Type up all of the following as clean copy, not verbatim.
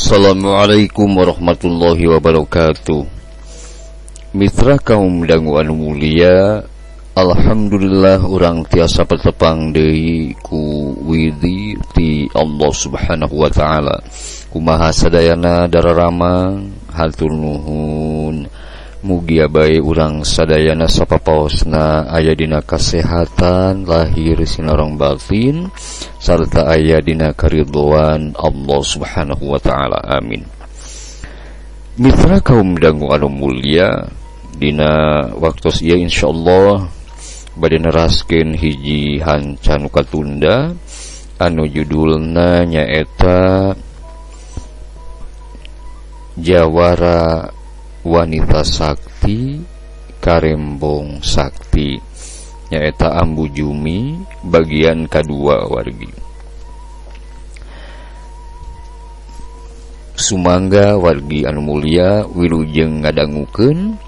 Assalamualaikum warahmatullahi wabarakatuh. Mitra kaum dangu anu mulia, alhamdulillah urang tiasa petepang deui ku widi ti Allah Subhanahu wa taala. Kumaha sadayana dararama hatur nuhun. Mugi bae urang sadayana sapapaosna aya dina kasehatan lahir sinareng batin sarta aya dina karidhoan Allah Subhanahu wa taala. Amin. Mitra kaum dangu anu mulia, dina waktos ieu insyaallah bade neraskeun hiji hanca nu katunda anu judulna nyaeta Jawara Wanita Sakti Karembong Sakti, nyaeta Ambu Jumi bagian kedua wargi. Sumangga wargi anu mulia wilujeng ngadangukeun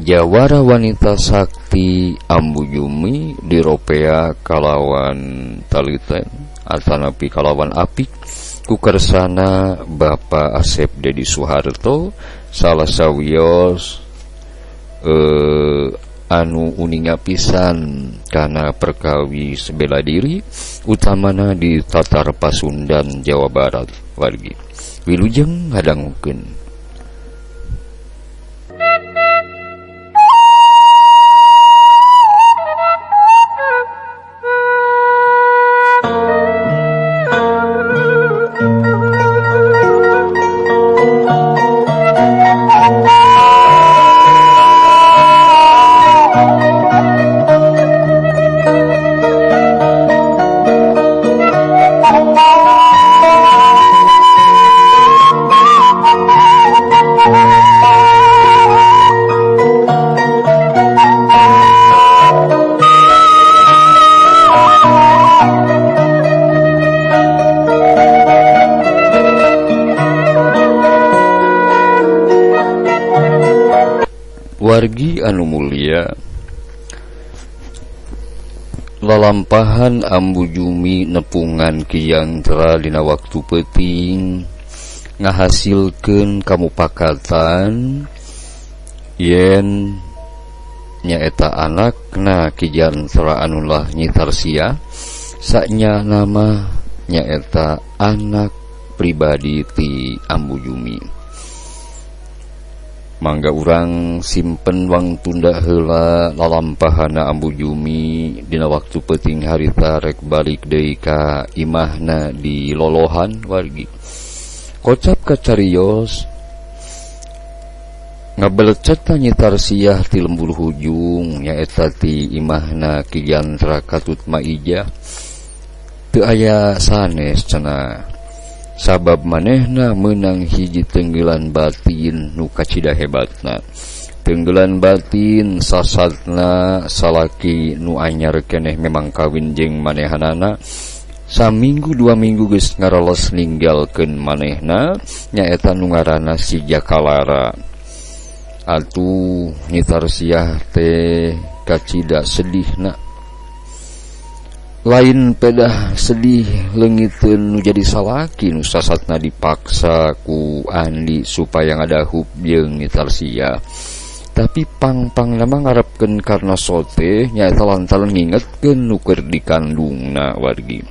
Jawara Wanita Sakti Ambu Jumi diropea kalawan taliten atanapi kalawan apik ku kersana Bapak Asep Dedi Soeharto salah sawios anu uninga pisan kana perkawis bela diri utamana di Tatar Pasundan Jawa Barat wargi. Wilujeng ngadangukeun. Wargi anu mulia, lalampahan Ambu Jumi nepungan kiyantra dina waktu peuting ngahasilkeun kamupakatan yen nyaeta anakna kiyantra anulah Nyi Tarsia saknya nama nyaeta anak pribadi ti Ambu Jumi. Mangga urang simpen wang tunda heula lalampahana Ambu Jumi dina waktu peuting harita rek balik deui ka imahna di lolohan wargi. Kocap kacarios ngabelecet Nyi Tarsiah ti lembur hujung nyaeta ti imahna Ki Jantra Katut Maijah. Teu aya sanes cenah. Sabab manehna menang hiji tenggelan batin nu kacida hebatna. Tenggelan batin sasatna salaki nu anyar keneh memang kawin jeung manehanana. Saminggu 2 minggu geus ngarolos ninggalkeun manehna nyaeta nu ngaranna si Jakalara. Atuh Nyi Tarsiah teh kacida sedihna. Lain pedah sedih leungiteun nu jadi salaki nu sasatna dipaksa ku Andi supaya ngadaheup jeung Nyi Tarsiah. Tapi pang-pang nama ngarepkeun karna sote nyaeta lantaran ngingetkeun nu keur dikandungna wargi.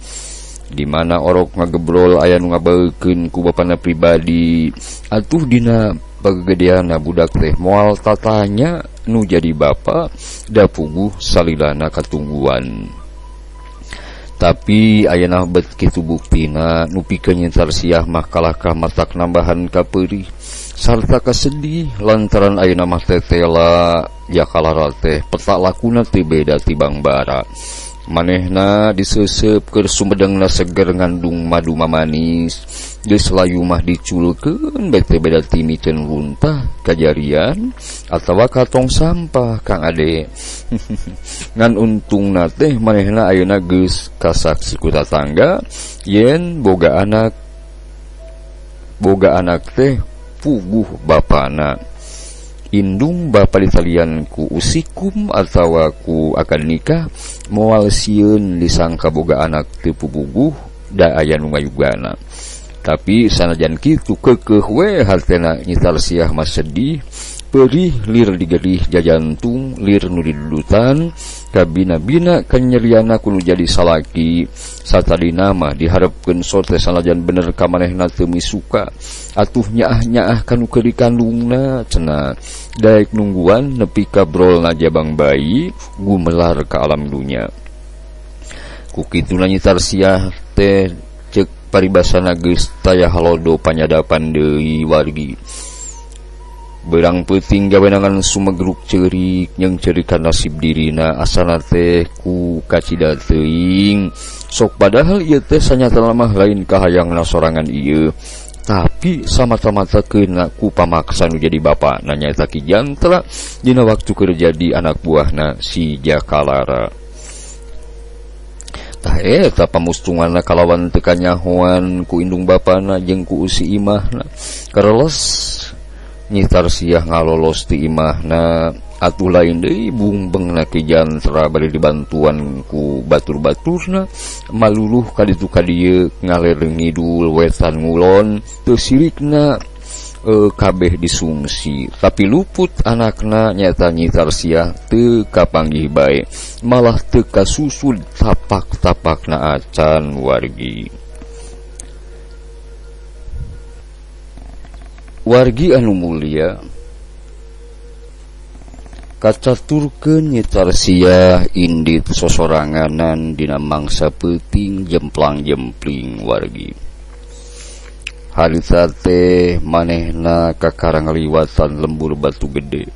Di mana orok ngagebrol aya nu ngabaeukeun ku bapana pribadi. Atuh dina pagagedeana budak teh moal tatanya nu jadi bapa da puguh salilana katungguan. Tapi ayeuna bet kitu buktina nu pikeun Nyi Tarsiah mah kalahkah matak nambahan kapeurih sarta kasedih lantaran ayeuna mah tetela Jakalara teh peta lakuna teu beda tibang bara. Manehna diseuseup keur sumedengna seger ngandung madu mamanis, geus layu mah diculkeun bete beda ti mikeun luntah kajarian atawa katong sampah Kang Ade. Ngan untungna teh manehna ayeuna geus kasaksi ku tatangga yen boga anak teh puguh bapana. Indung bapa ditalian ku usikum atawa ku akan nikah moal sieun disangka boga anak teu puguh da aya nu ngayugana. Tapi sanajan kitu keukeuh we hartena Nyi Tarsiah mah sedih, perih lir digerih jajantung, lir nu didudutan, kabina-bina kanyeriana kudu jadi salaki, satadina mah diharepkeun sorte sanajan bener ka manehna teu misuka, atuh nyaah-nyaah kanu keur dikandungna cenah, daek nungguan nepi ka brolna jabang bayi gumelar ka alam dunya. Ku kituna Nyi Tarsiah teh ceuk paribasana geus taya halodo panyadapan deui wargi. Berang peuting gawenangan sumegruk ceurik jeung ceurikan nasib dirina asana teh ku kacida teuing, sok padahal ieu teh sanyatana mah lain kahayangna sorangan ieu, tapi samata-mata keuna ku pamaksa nu jadi bapana nyaeta Ki Jantra dina waktu keur jadi anak buahna si Jakalara. Tah eta pamustunganna kalawan teu kanyahoan ku indung bapana jeung ku usi imahna. Karelos Nyi Tarsiah ngalolos ti imahna, atuh lain deui bungbengna Ki Jantra bari dibantuan ku batur-baturna maluluh kaditu kadieu ngalereng ngidul wetan ngulon, teu sirikna kabeh disungsi, tapi luput anakna nyata Nyi Tarsiah teu kapanggih bae, malah teu kasusud tapak-tapakna acan wargi. Wargi anu mulia, kacaturkeun Nyi Tarsiah indit sosoranganan dina mangsa peuting jemplang-jempling wargi. Harita teh manehna kakarang liwatan lembur batu gede.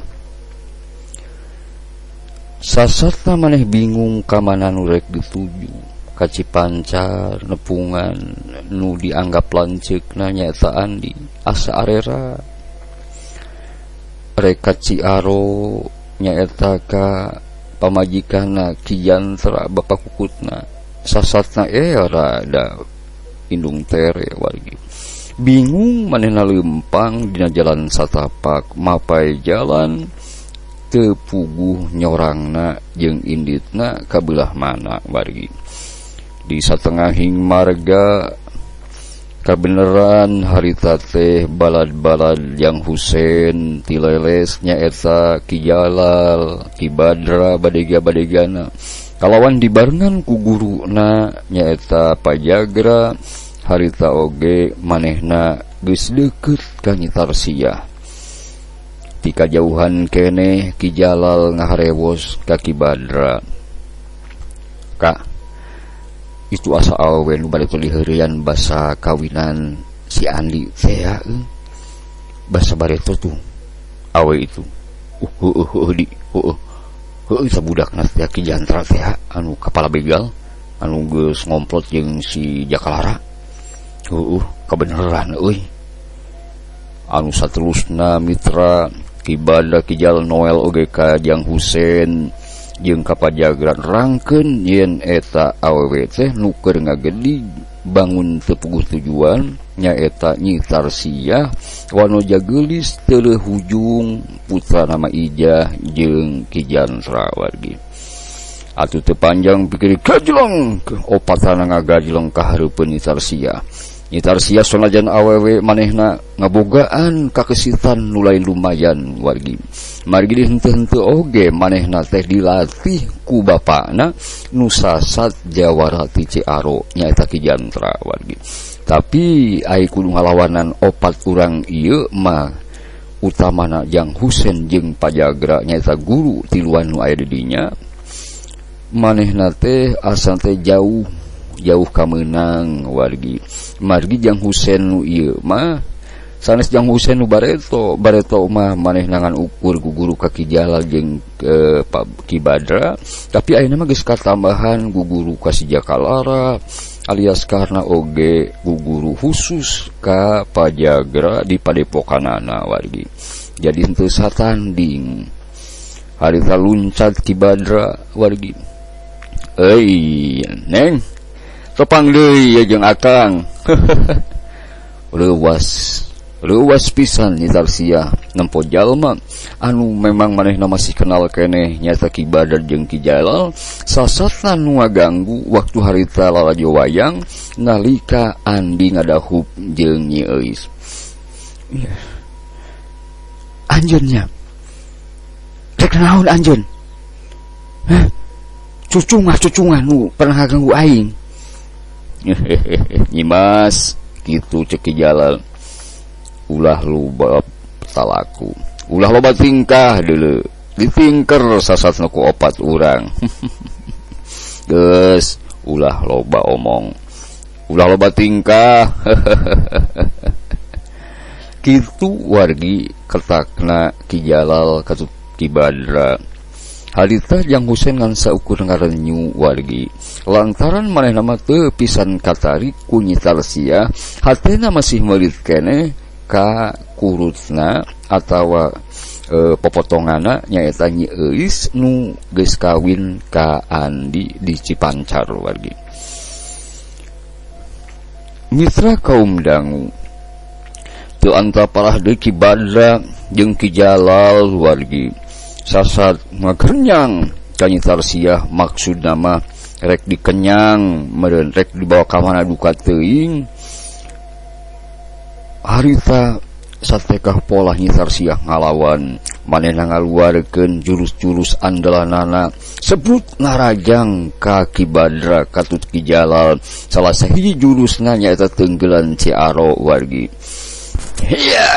Sasatna maneh bingung ka mana nu rek dituju. Ka Cipancar nepungan nu dianggap lanceukna nyaeta Andi asa arera, rek ka Ciaro nyaeta ka pamajikanna Ki Jantra bapa kukutna, sasatna era da indung tere wargi. Bingung manehna leumpang dina jalan satapak, mapai jalan teu puguh nyorangna jeung inditna ka beulah mana wargi. Di satengahing marga kabeneran harita teh balad-balad yang Husein tileles nyaeta Ki Jalal, Ki Badra badega-badegana kalawan dibarengan ku guruna nyaeta Pajagra. Harita oge manehna geus deukeut ka Nyi Tarsiah. Ti kajauhan keneh Ki Jalal ngaharewos ka Ki Badra, "Kak, itu asa awe nu bari teu liheureuyan basa kawinan si Andi teh ya, basa bareto tuh awe itu sabudakna teh Ki Jantra teh anu kapala begal anu geus ngomplot jeung si Jakalara. Kabeneran euy." Anu saterusna mitra Ki Badra Ki Jalal Noel oge ka Jang Husein jeung ka Pajagra rangkeun yen eta awewe teh nu keur ngagedi bangun teu puguh tujuan nyaeta Nyi Tarsiah wanoja geulis teu leuhujung putra nama Ijah jeung Ki Jantra wargi. Atuh teu panjang pikir gajlong opatana ngagajlong ka hareupeun Nyi Tarsiah. Nyi Tarsiah sonajan awewe manehna ngabogaan kakesitan nu lain lumayan wargi. Margi henteu-henteu oge manehna teh dilatih ku bapana nu sasat jawara ti Ciaro nyaeta Ki Jantra wargi. Tapi ai kudu ngalawanan opat urang ieu mah utamana Jang Husein jeung Pajagra nyaeta guru tiluan nu aya di dinya. Manehna teh asa teh jauh ka meunang wargi. Margi Jang Husein nu ieu mah sanes Jang Husein nu bareto mah manehna ngan ukur guguru ka Ki Jalal jeung Ki Badra, tapi ayeuna mah geus katambahan guguru ka si Jakalara alias karna oge guguru khusus ka Pajagra di padepokanana wargi. Jadi henteu satanding. Harita luncat Ki Badra wargi. "Euy, Neng, tepang deui ya jeung Akang." Leuwas Leuwas pisan Tarsiah nempo jalma anu memang manehna masih kenal keneh nyata Ki Badar jeung Ki Jalal sasatna nu ngaganggu waktu harita lalajo wayang nalika Andi ngadahup jeung Nyi Euis. Anjeunnya rek naon anjeun? Hah? Cucungah nu pernah ngaganggu aing. Nyimas kitu cek Ki Jalal. Ulah loba talaku, ulah loba tingkah deuleu, ditingker sasatna ku 4 urang. Geus, ulah loba omong, ulah loba tingkah. Kitu wargi ketakna Ki Jalal ka Ki Badra. Harita Jang Husein ngan saukur ngarenyu wargi lantaran manehna mah teu pisan katarik ku Nyi Tarsiah, hatena masih meulit keneh ka kurutna atawa popotongana nyaeta Nyi Euis nu geus kawin ka Andi di Cipancar wargi. Mitra kaum dangu teu antaparah deui Ki Badra jeung Ki Jalal wargi sasat ngagernyang ka Nyi Tarsiah maksudna mah rek dikenyang meureun rek dibawa ka mana duka teuing. Harita satekah pola Nyi Tarsiah ngalawan manehna ngaluarkeun jurus-jurus andalanana sebut ngarajang ka Ki Badra katut Ki Jalal salah sahiji jurusna nyaeta Tenggelan Ciaro wargi. Iya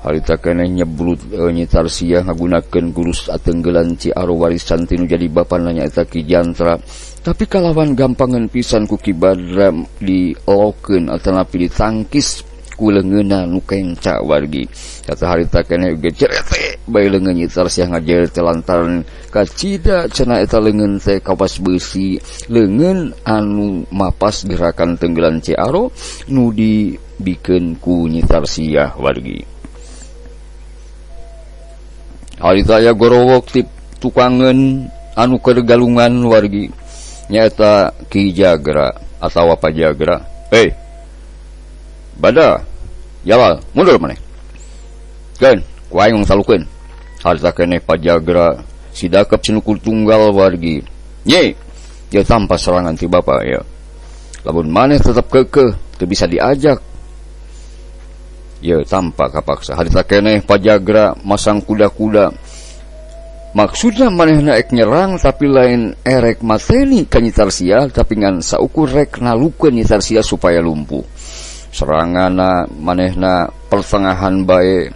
harita keneh nyeblut Nyi Tarsiah ngagunakeun jurus Tenggelan Ciaro warisan tinu jadi bapana nyaeta Ki Jantra. Tapi kalawan gampangan pisan ku Ki Badra dielokeun atanapi ditangkis ku leungeunna nu kenca wargi. Kata harita keneh ge cerete bae leungeun Nyi Tarsiah ngajer teh lantaran kacida cenah eta leungeun teh kawas beusi, leungeun anu mapas gerakan Tenggelan Ciaro nu dibikeun ku Nyi Tarsiah wargi. Harita aya gorowok ti tukangeun anu keur galungan wargi. Nyata Ki Jagra atawa Pajagra. Bada Jalal mundur maneh. Keun ku aing salukeun. Harta keneh Pajagra sidakep cinukul tunggal wargi. Nyi, dia tanpa serangan ti bapa ya. Lamun maneh tetep keukeuh teu bisa diajak. Ya tanpa kapaksa. Harta keneh Pajagra masang kuda-kuda. Maksudna manehna ek nyerang tapi lain erek mateni ka Nyi Tarsiah tapi ngan saukur rek nalukeun Nyi Tarsiah supaya lumpuh. Serangana manehna pertengahan bae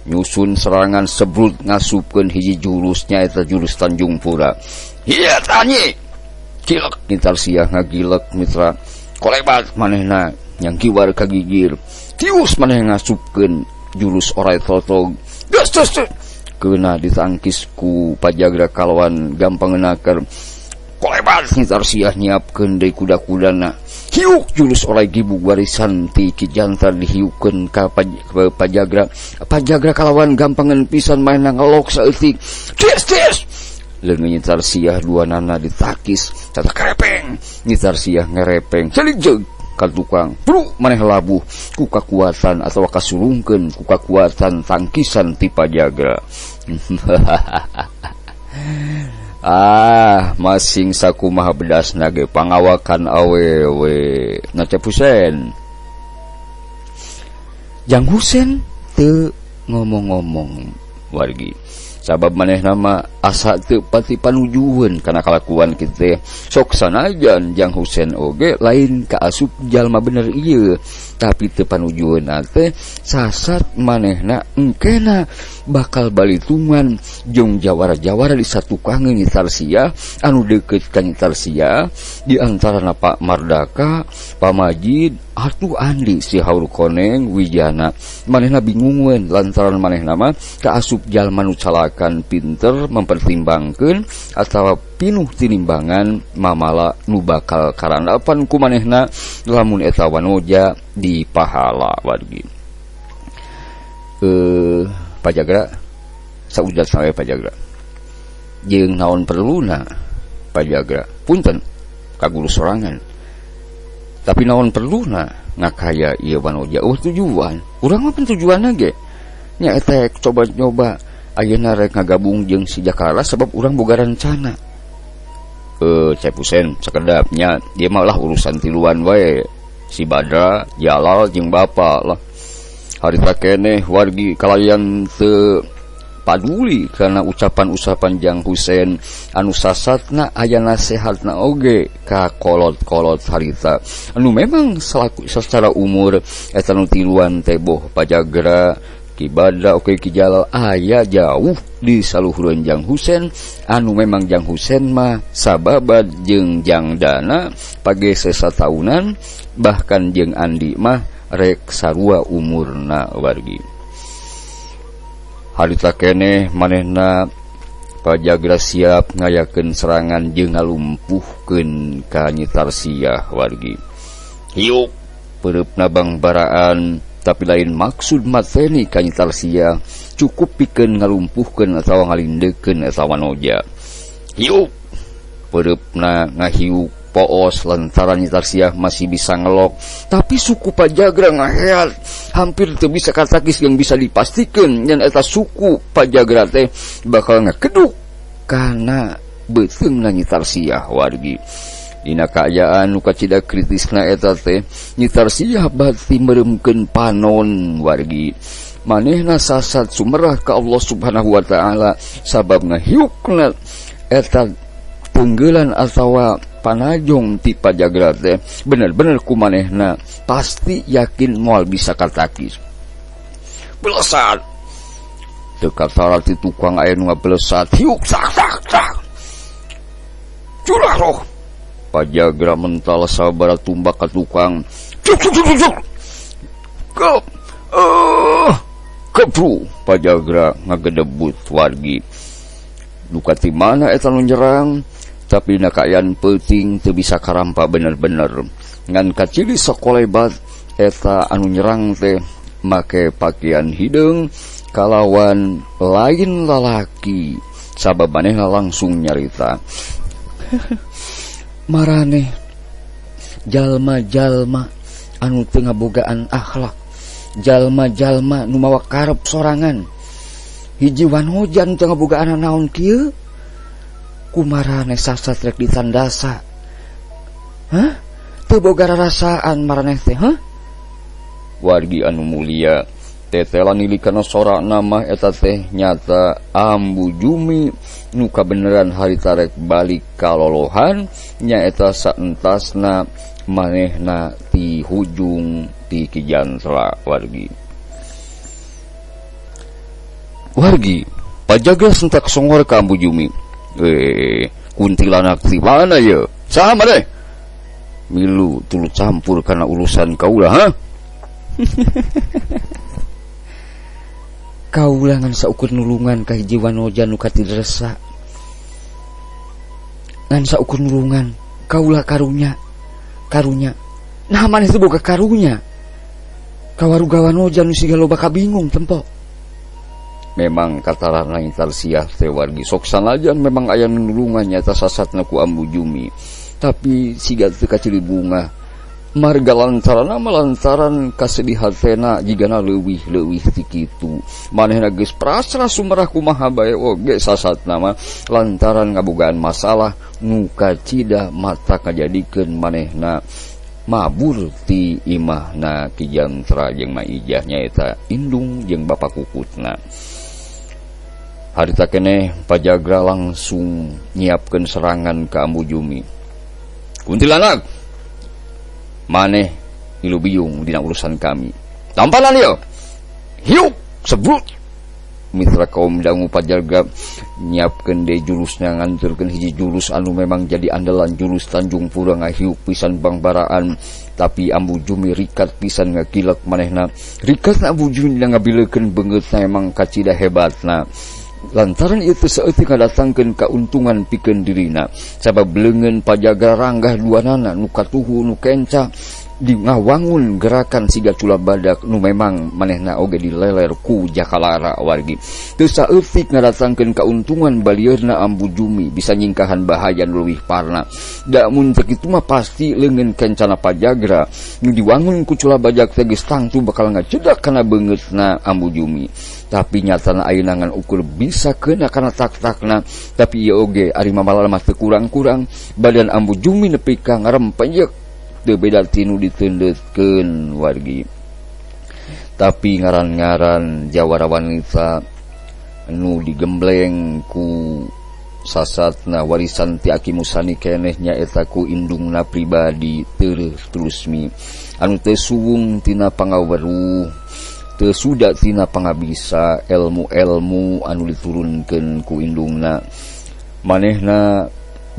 nyusun serangan sebrut ngasupkeun hiji jurusnya eta jurus Tanjung Pura. Iya tanyi. Cilek Nyi Tarsiah ngagilek mitra. Kolebat manehna nyangkiwar ka gigir. Tius maneh ngasupkeun jurus Orai Totog. Gus kena ditangkis ku Pajagra kalawan gampangeunakeur. Kolebat Nyi Tarsiah nyiapkeun deui kuda-kudana. Hiuk jurus Orai Gibug warisan ti Ki Jantar dihiukeun ka Pajagra. Pajagra kalawan gampangeun pisan manehna ngelok saeutik. Tis. Leungeun Nyi Tarsiah duanana ditakis tata kerepeng. Nyi Tarsiah ngerepeng celijeug ka tukang. Bru maneh labuh ku kakuatan atawa kasulungkeun ku kakuatan tangkisan ti Pajagra. Masing sakumaha bedasna ge pangawakan awewe na Cep Husein. Jang Husein teu ngomong-ngomong wargi. Sabab manehna mah asa teu pati panujueun kana kalakuan kitu teh. Sok sanajan Jang Husein oge lain kaasup jalma bener ieu, tapi teu panujueun teh sasat manehna engkena bakal balitungan jeung jawara-jawara di satukangeun Nyi Tarsiah anu deukeut ka Nyi Tarsiah di antarana Pak Mardaka, Pak Majid, atuh Andi si Haur Koneng Wijana. Manehna bingungeun lantaran manehna mah kaasup jalma nu calakan pinter mempertimbangkeun atawa pinuh tinimbangan mamala nu bakal karandapan ku manehna lamun eta wanoja di pahala wargi. Pajagra saudat sawe Pajagra jeung naon perluna Pajagra punten ka guru sorangan tapi naon perluna ngakaya ieu Wanoja. Tujuan urang mah tujuanna ge nya eta coba nyoba ayeuna rek ngagabung jeung si Jakara sabab urang boga rencana. Cepusen sakedapnya dia malah urusan tiluan wae si Badra, Jalal jeung bapa lah. Harita keneh wargi kalayan teu paduli karena ucapan-ucapan Jang Husein anu sasatna aya nasehatna oge ka kolot-kolot harita anu memang secara umur eta nu tiluan teh boh Pajagra Ki Badra oke Ki Jalal aya jauh di saluhureun Jang Husein anu memang Jang Husein mah sababad jeung Jang Dana pagese sataunan bahkan jeung Andi mah rek sarua umurna wargi. Harita keneh manehna Pajagra siap ngayakeun serangan jeung ngalumpuhkeun ka Nyi Tarsiah wargi. Hiuk peureupna bangbaraan tapi lain maksud mateni ka Nyi Tarsiah cukup pikeun ngalumpuhkeun atawa ngalindekeun eta Wanoja. Hiuk peureupna ngahiuk poos lantaran Nyi Tarsiah masih bisa ngelok tapi suku Pajagra ngaheat hampir teu bisa katakis yang bisa dipastikan yen eta suku Pajagra teh bakal ngakeduk kana beuteungna Nyi Tarsiah wargi. Dina kaayaan nu kacida kritisna eta teh Nyi Tarsiah bati meremkeun panon wargi. Manehna sasat sumerah ka Allah Subhanahu wa taala sabab ngahiukna eta tunggelan atawa panajong ti Pajagra teh bener-bener kumanehna pasti yakin moal bisa katakis. Belesat teu katara ti tukang aya nu ngabelesat hiuk sak sak sak curah roh Pajagra mental sabara tumbak ka tukang cuk cuk cuk cuk kebru Pajagra ngagedebut wargi. Duka ti mana eta nu nyerang tapi dina kaayaan peuting teu bisa karampa bener-bener ngan kacili sakolebat eta anu nyerang teh make pakaian hideung kalawan lain lalaki sabab manehna langsung nyarita maraneh jalma-jalma anu teu ngabogaan akhlak, jalma-jalma nu mawa karep sorangan, hiji Wanoja teu ngabogaan naon kieu kumarane sasat rek ditandasa. Hah? Teu boga rarasaan maraneh teh, hah? Wargi anu mulia, tetela nilikana sorana mah eta teh nyata Ambu Jumi nu kabeneran harita rek balik kalolohan nya eta saentasna manehna ti hujung ti Kijantra wargi. Wargi, Pajagra sentak songor ka Ambu Jumi. Kuntilanak ti mana ya? Sama deh. Milu tulu campur karena urusan kaulah, ha? Kaulah ngan saukur nulungan ka hiji Wanoja nu katidresa. Ngan saukur nulungan kaulah karunya. Nah maneh teu boga karunya. Kawaruga Wanoja nu siga loba kabingung tempo. Memang katarana Nyi Tarsiah teh wargi sok sanajan memang aya nulungan nyata sasatna ku Ambu Jumi tapi siga teu kacili bunga marga lantaran lantaran kasedihatena jigana leuwih-leuwih ti kitu manehna geus prasra sumerah kumaha bae oge sasatna mah lantaran ngabogaan masalah nu kacida mata kajadikeun manehna mabur ti imahna Kijantra jeung Maijah nyaeta indung jeung bapa kukutna. Harita keneh Pajagra langsung nyiapkeun serangan ka Ambu Jumi. Kuntilanak, maneh ilu biung dina urusan kami. Tampanan ieu. Hiuk sebrut. Mitra kaum dangu Pajagra nyiapkeun deui jurusna nganturkeun hiji jurus anu memang jadi andalan jurus Tanjung Pura ngahiuk pisan bangbaraan tapi Ambu Jumi rikat pisan ngakilek manehna. Rikatna Ambu Jumi ngabilekeun beungeutna emang kacida hebatna. Lantaran itu saeutik ngadatangkeun kauntungan pikeun dirina sabab leungeun Pajagra ranggah duanana nu katuhu nu kenca di ngawangun gerakan siga cula badak nu memang manehna oge dileler ku jakalara wargi. Teu saeutik ngadatangkeun kauntungan balieurna Ambu Jumi bisa nyingkahan bahaya nu leuwih parna. Da mun teu kitu mah pasti leungeun kencana pajagra nu diwangun ku cula badak teh geus tangtu bakal ngacedak kana beungeutna Ambu Jumi. Tapi nyatana ayeuna ngan ukur bisa keuna kana tak-takna, tapi ieu oge ari mamalana mah teu kurang-kurang badan Ambu Jumi nepi ka ngarempeyek teu beda tinu diteundeutkeun wargi. Tapi ngaran-ngaran jawara wanita nu digembleng ku sasatna warisan ti Aki Musani keneh nyaeta ku indungna pribadi terus mi anu teu suwung tina pangaweruh, teu suda tina pangabisa ilmu-ilmu anu diturunkeun ku indungna. Manehna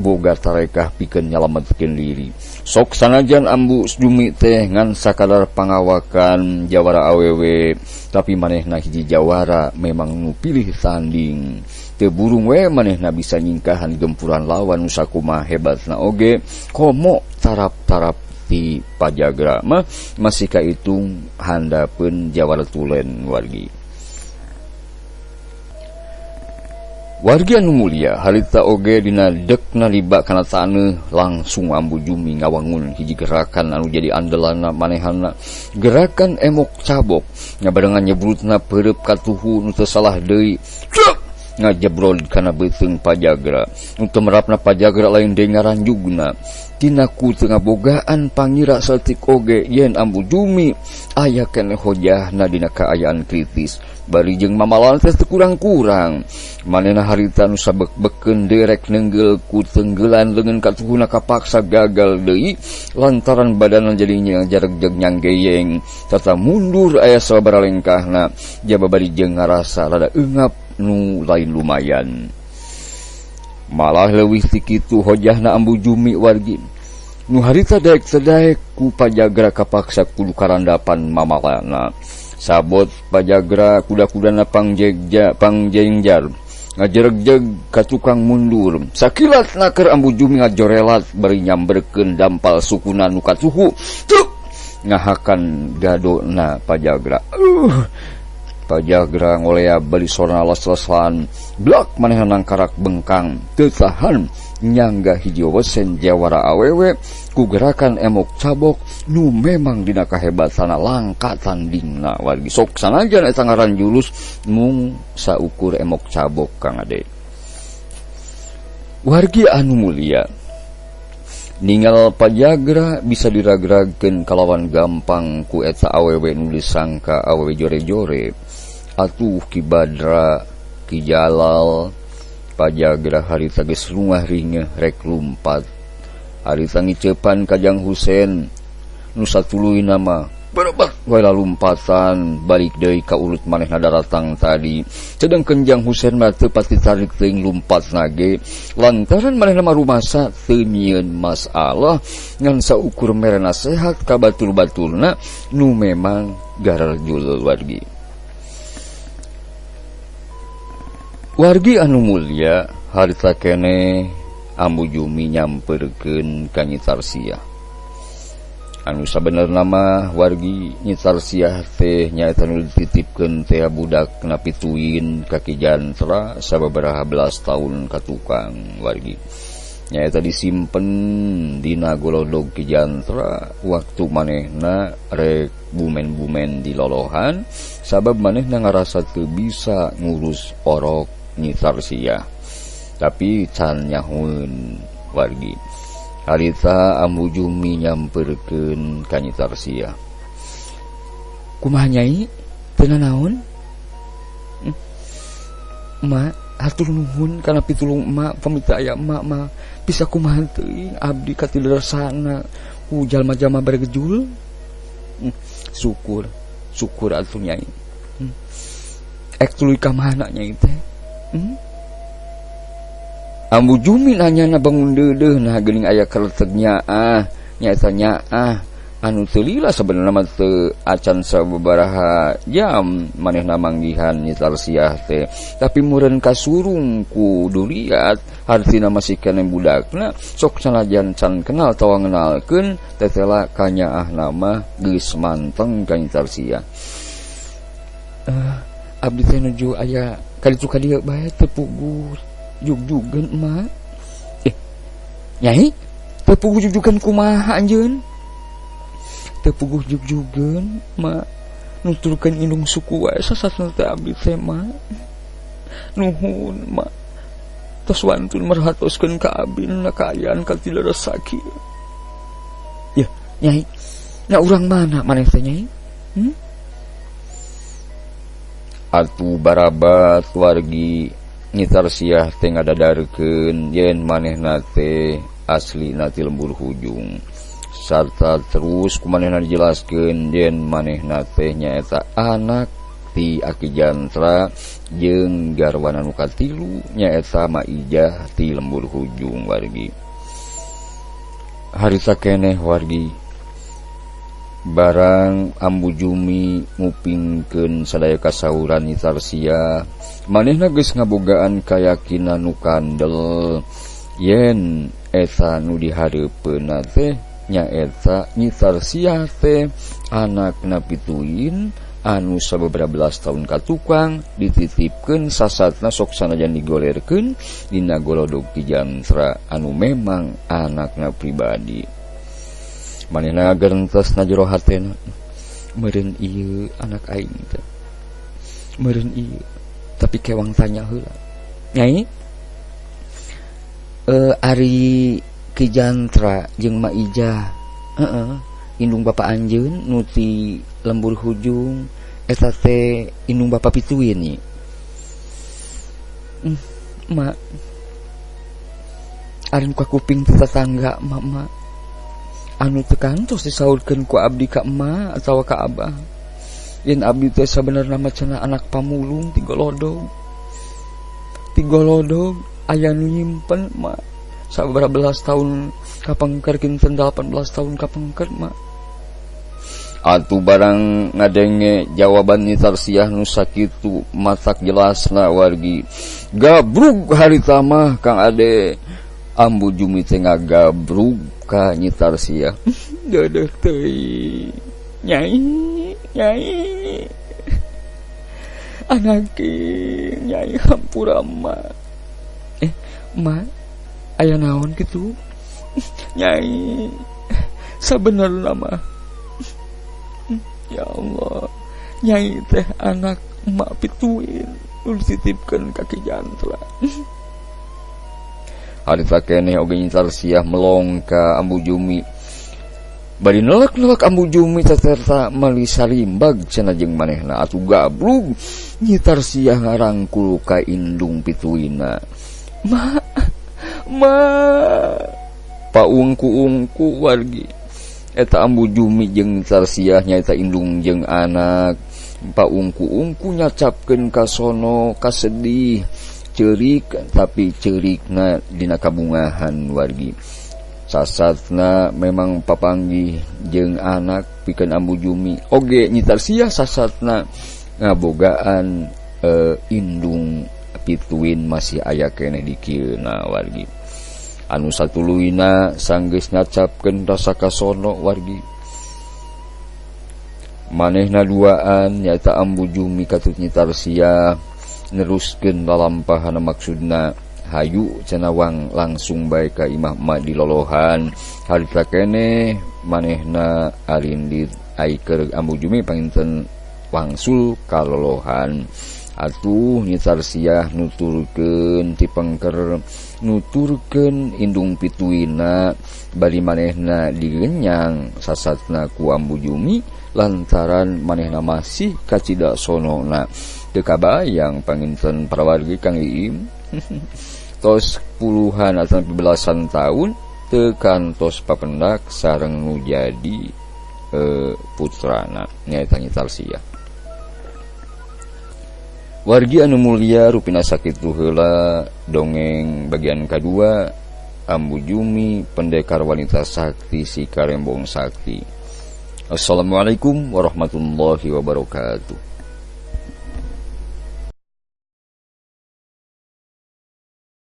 boga tarekah pikeun nyalametkeun diri. Sok sanajan Ambu Jumi teh ngan sakadar pangawakan jawara awewe, tapi manehna hiji jawara memang nu pilih tanding. Teu burung we manehna bisa nyingkahan gempuran lawan nu sakumaha hebatna oge, komo tarap-tarap ti pajagra mah masih kaitung handapeun jawara tulen wargi. Wargi anu mulia harita oge dina dekna liba kana taneuh langsung Ambu Jumi ngawangun hiji gerakan anu jadi andalanna manehana, gerakan emok cabok ngabarengan nyebrutna peureup katuhu nu teu salah deui ngajebrod kana beuteung pajagra. Nu teu merapna pajagra lain deui ngaranjugna tina ku teu ngabogaan pangira saeutik oge yen Ambu Jumi aya keneh hojahna dina kaayaan kritis. Bari jeung mamalan teh teu kurang-kurang manehna harita nu sabek-bekeun derek neunggel ku tenggelan leungeun katuhuna kapaksa gagal deui lantaran badanna jadinya jaregjeg nyanggeyeng serta mundur aya sababaraha lengkahna jababari jeung ngarasa rada eungap nu lain lumayan. Malah leuwih ti kitu hojahna Ambu Jumi wargi nu harita daek-daek ku pajagra kapaksa kudu karandapan mamalana. Sabot pajagra kuda-kudana pangjengjar ngajeregjeg ka tukang mundur. Sakilat naker Ambu Jumi ngajorelat bari nyamberkeun dampal sukuna nu katuhu tuk ngahakan gadona pajagra. Pajagra ngolea bari sorna les-lesan blak manehna nangkarak bengkang teu tahan nyangga hiji wesen jawara awewe ku gerakan emok cabok nu memang dina kahebatanna langka tandingna wargi. Sok sanajan eta ngaran jurus mung saukur emok cabok Kang Ade. Wargi anu mulia, ningal pajagra bisa diragragkeun kalawan gampang ku eta awewe nu disangka awewe jore-jore. Atuh Ki Badra, Ki Jalal, pajagra harita geus lungah ringeh rek lumpat. Harita ngiceupan Kajang Husein nu satuluyna mah berebet wae lalumpatan balik deui ka urut manehna daratang tadi. Sedengkeun Jang Husein mah teu pati tarik teuing lumpatna ge lantaran manehna mah rumasa teu nyieun masalah ngan saukur merena sehat ka batur-baturna nu memang gararjul wargi. Wargi anu mulia harita kene Ambu Jumi nyamperkeun ka Nyi Tarsiah. Anu sabenerna mah wargi Nyi Tarsiah teh nyaeta nu dititipkeun teh budak na pituin ka Ki Jantra sababaraha belas taun ka tukang wargi. Nyaeta disimpen dina golodog Ki Jantra waktu manehna rek bumen-bumen di lolohan sabab manehna ngarasa teu bisa ngurus orok Nyi Tarsiah. Tapi can nyahoeun wargi harita Ambu Jumi nyamperkeun ka Nyi Tarsiah. Kumaha Nyai? Teu naon? Ma, hatur nuhun kana pitulung emak pamita aya emak mah bisa kumaha teuing abdi katidarsana ku jalma-jalma bargejul. Syukur atuh Nyai. Ek tuluy ka mana Nyai teh? Ambu Jumi nanyana bangun deudeuh nah geuning aya karetegnya nyaeta nyaah anu teu lila sebenarnya mah teu acan sababaraha jam manehna manggihan Nyi Tarsiah teh, tapi meureun kasurung ku Duriat hartina masih keneh budakna sok sanajan can kenal tawa ngenalkeun tetela kanyaah nama geus manteng ka Nyi Tarsiah. Abdi teh nuju aya kaditu ka dieu bae teu puguh jugjugeun emak. Nyai teu puguh jugjugeun kumaha anjeun? Teu puguh jugjugeun mak, nuturkeun indung suku wae sasatna teh abdi teh mak. Nuhun mak, tos wantun merhatoskeun ka abdi na kaayaan ka tidak resaki. Ya nyai, nya urang mana maneh teh nyai? Atuh barabat wargi Nyi Tarsiah teh ngadadarkeun yen manehna teh aslina ti Lembur Hujung, sarta terus kumanehna dijelaskeun yen manehna teh nyaeta anak ti Aki Jantra jeung garwana nu katilu nyaeta Maijah ti Lembur Hujung wargi. Harita keneh wargi barang Ambu Jumi ngupingkeun sadaya kasauran Nyi Tarsiah, manehna geus ngabogaan kayakinan nu kandel yen eta nu dihareupeunna teh nyaeta Nyi Tarsiah teh anakna pituin anu sababaraha belas taun ka tukang dititipkeun sasatna sok sanajan digolerkeun dina golodog Ki Jantra anu memang anakna pribadi. Manehna gerentesna jero hatena, meureun ieu anak aing teh, meureun ieu, tapi kewang tanya heula nyai, ari Ki Jantra jeung Maijah indung bapa anjeun nu ti Lembur Hujung eta teh indung bapa pituin nyi. Mak ari nu ka kuping tetangga mak anu teu kantos disaurkeun ku abdi ka emak atawa ka abah yen abdi teh sabenerna mah cenah anak pamulung ti golodog aya nu nyimpen mak sabaraha belas taun kapengker kinten 18 taun kapengker mak. Atuh barang ngadenge jawaban Nyi Tarsiah nu sakitu matak jelasna wargi gabrug harita mah Kang Ade Ambu Jumi teh ngagabrug ka Nyi Tarsiah. Dadah teuing nyai anake nyai hampura mak. Mak aya naon kitu? Nyai sabenerna mah ya Allah nyai teh anak emak pituin nu dititipkeun ka Ki Jantra. Harita keneh oge Nyi Tarsiah melong ka Ambu Jumi. Bari nelek-nelek Ambu Jumi taterta mali salimbag cenah jeung manehna atuh gablug Nyi Tarsiah ngarangkul ka indung pituina. Ma paungku-ungku wargi eta Ambu Jumi jeung Nyi Tarsiah nyaeta indung jeung anak. Paungku-ungku nyacapkeun ka sono kasedih ceurik tapi ceurikna dina kabungahan wargi. Sasatna memang papanggih jeung anak pikeun Ambu Jumi. Oge Nyi Tarsiah sasatna ngabogaan indung pituin masih aya keneh di kieuna wargi. Anu satuluina sanggeus ngacapkeun rasa kasono wargi. Manehna duaan nyaeta Ambu Jumi katut Nyi Tarsiah neruskeun lalampahan maksudna hayu cenawang langsung bae ka imah emak di lolohan. Harita keneh manehna arindit aikeun Ambu Jumi panginten wangsul ka lolohan. Atuh Nyi Tarsiah nuturkeun ti pengker, nuturkeun indung pituina, bari manehna digenyang sasatna ku Ambu Jumi lantaran manehna masih kacida sonona. Teu kabayang panginten parawargi Kang Iim. Tos puluhan atau belasan tahun teu kantos papendak sareng nu jadi putrana nyaeta Nyi Tarsiah. Wargi anu mulia rupina sakitu heula dongeng bagian kedua Ambu Jumi pendekar wanita sakti si Karembong Sakti. Assalamualaikum warahmatullahi wabarakatuh.